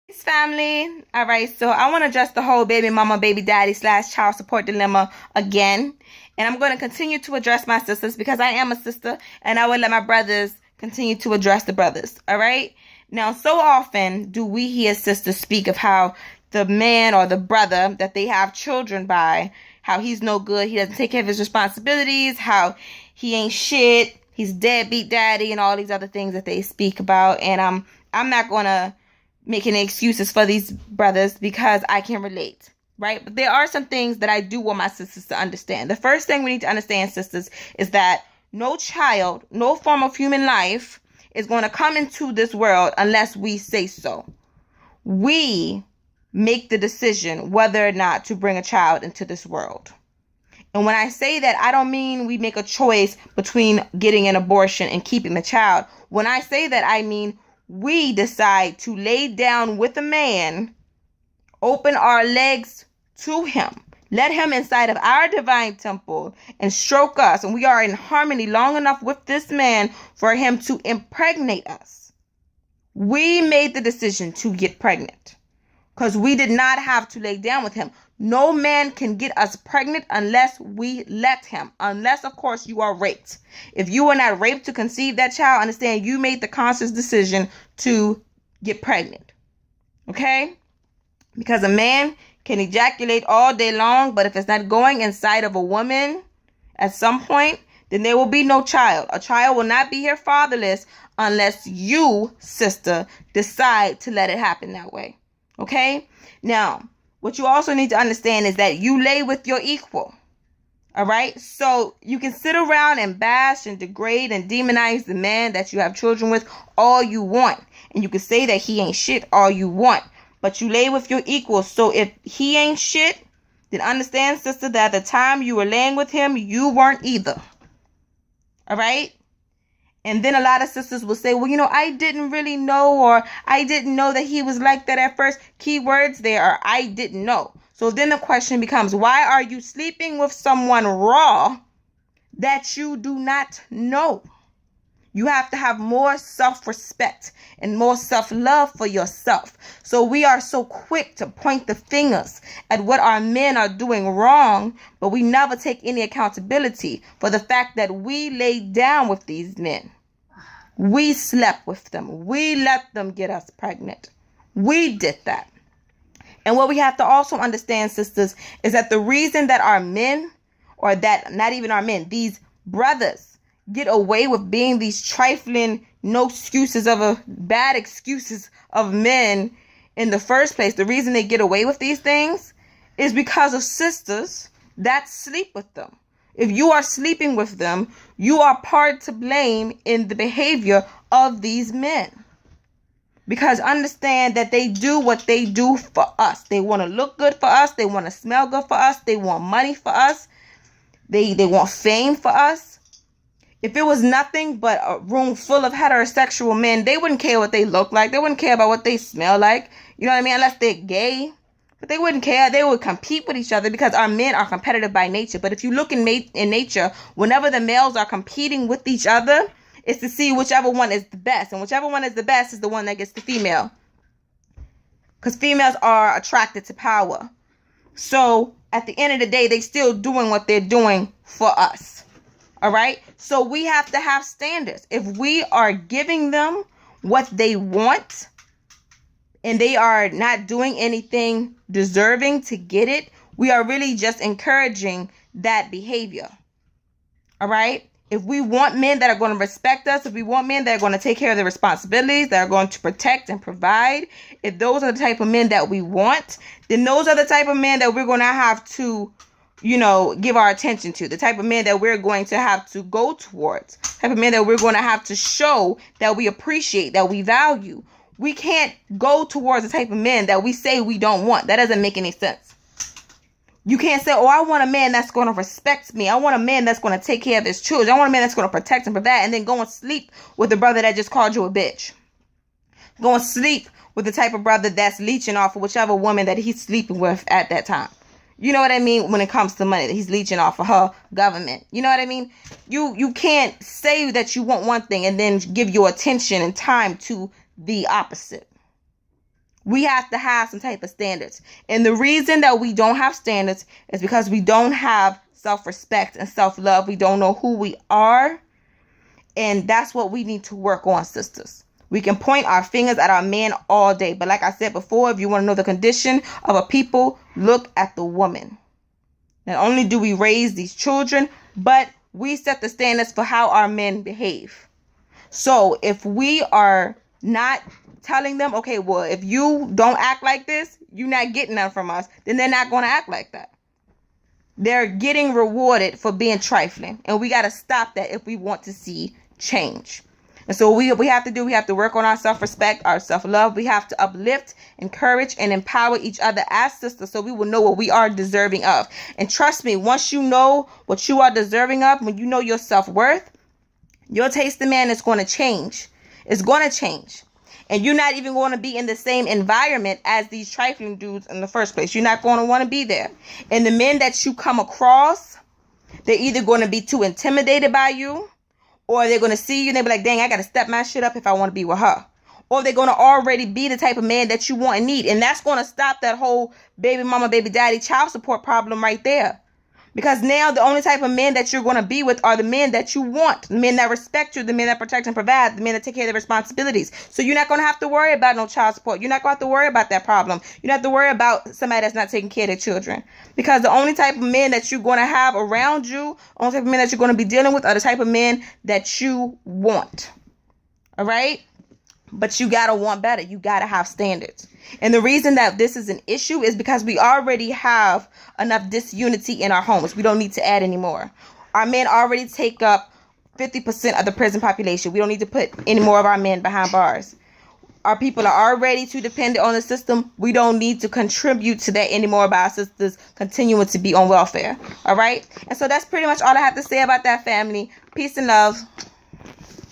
Peace, family. All right, so I want to address the whole baby mama, baby daddy / child support dilemma again. And I'm going to continue to address my sisters because I am a sister, and I will let my brothers continue to address the brothers. All right. Now, so often do we hear sisters speak of how the man or the brother that they have children by, how he's no good, he doesn't take care of his responsibilities, how he ain't shit, he's deadbeat daddy, and all these other things that they speak about. And I'm not going to make any excuses for these brothers because I can relate, right? But there are some things that I do want my sisters to understand. The first thing we need to understand, sisters, is that no child, no form of human life is going to come into this world unless we say so. We make the decision whether or not to bring a child into this world. And when I say that, I don't mean we make a choice between getting an abortion and keeping the child. When I say that, I mean we decide to lay down with a man, open our legs to him, let him inside of our divine temple and stroke us. And we are in harmony long enough with this man for him to impregnate us. We made the decision to get pregnant because we did not have to lay down with him. No man can get us pregnant unless we let him. Unless, of course, you are raped. If you were not raped to conceive that child, understand you made the conscious decision to get pregnant. Okay? Because a man can ejaculate all day long, but if it's not going inside of a woman at some point, then there will be no child. A child will not be here fatherless unless you, sister, decide to let it happen that way. Okay? Now, what you also need to understand is that you lay with your equal. All right? So you can sit around and bash and degrade and demonize the man that you have children with all you want. And you can say that he ain't shit all you want. But you lay with your equal. So if he ain't shit, then understand, sister, that at the time you were laying with him, you weren't either. All right? And then a lot of sisters will say, well, I didn't really know, or I didn't know that he was like that at first. Key words there are I didn't know. So then the question becomes, why are you sleeping with someone raw that you do not know? You have to have more self-respect and more self-love for yourself. So we are so quick to point the fingers at what our men are doing wrong, but we never take any accountability for the fact that we laid down with these men. We slept with them. We let them get us pregnant. We did that. And what we have to also understand, sisters, is that the reason that our men, or that not even our men, these brothers, get away with being these trifling, bad excuses of men in the first place, the reason they get away with these things is because of sisters that sleep with them. If you are sleeping with them, you are part to blame in the behavior of these men. Because understand that they do what they do for us. They want to look good for us. They want to smell good for us. They want money for us. They want fame for us. If it was nothing but a room full of heterosexual men, they wouldn't care what they look like. They wouldn't care about what they smell like. You know what I mean? Unless they're gay. But they wouldn't care. They would compete with each other because our men are competitive by nature. But if you look in nature, whenever the males are competing with each other, it's to see whichever one is the best. And whichever one is the best is the one that gets the female. Because females are attracted to power. So at the end of the day, they're still doing what they're doing for us. All right. So we have to have standards. If we are giving them what they want and they are not doing anything deserving to get it, we are really just encouraging that behavior. All right. If we want men that are going to respect us, if we want men that are going to take care of their responsibilities, that are going to protect and provide, if those are the type of men that we want, then those are the type of men that we're going to have to give our attention to, the type of men that we're going to have to go towards, the type of men that we're going to have to show that we appreciate, that we value. We can't go towards the type of men that we say we don't want. That doesn't make any sense. You can't say, I want a man that's going to respect me. I want a man that's going to take care of his children. I want a man that's going to protect and provide, and then go and sleep with the brother that just called you a bitch. Go and sleep with the type of brother that's leeching off of whichever woman that he's sleeping with at that time. You know what I mean? When it comes to money, that he's leeching off of her government. You know what I mean? You can't say that you want one thing and then give your attention and time to the opposite. We have to have some type of standards. And the reason that we don't have standards is because we don't have self-respect and self-love. We don't know who we are. And that's what we need to work on, sisters. We can point our fingers at our men all day. But like I said before, if you want to know the condition of a people, look at the woman. Not only do we raise these children, but we set the standards for how our men behave. So if we are not telling them, okay, well, if you don't act like this, you're not getting none from us, then they're not going to act like that. They're getting rewarded for being trifling. And we got to stop that if we want to see change. And so we have to work on our self-respect, our self-love. We have to uplift, encourage, and empower each other as sisters so we will know what we are deserving of. And trust me, once you know what you are deserving of, when you know your self-worth, your taste of man is going to change. It's going to change. And you're not even going to be in the same environment as these trifling dudes in the first place. You're not going to want to be there. And the men that you come across, they're either going to be too intimidated by you, or they're going to see you and they'll be like, dang, I got to step my shit up if I want to be with her. Or they're going to already be the type of man that you want and need. And that's going to stop that whole baby mama, baby daddy, child support problem right there. Because now the only type of men that you're going to be with are the men that you want. The men that respect you, the men that protect and provide, the men that take care of their responsibilities. So you're not going to have to worry about no child support. You're not going to have to worry about that problem. You don't have to worry about somebody that's not taking care of their children. Because the only type of men that you're going to have around you, only type of men that you're going to be dealing with are the type of men that you want. All right? But you got to want better. You got to have standards. And the reason that this is an issue is because we already have enough disunity in our homes. We don't need to add any more. Our men already take up 50% of the prison population. We don't need to put any more of our men behind bars. Our people are already too dependent on the system. We don't need to contribute to that anymore by our sisters continuing to be on welfare. All right? And so that's pretty much all I have to say about that, family. Peace and love.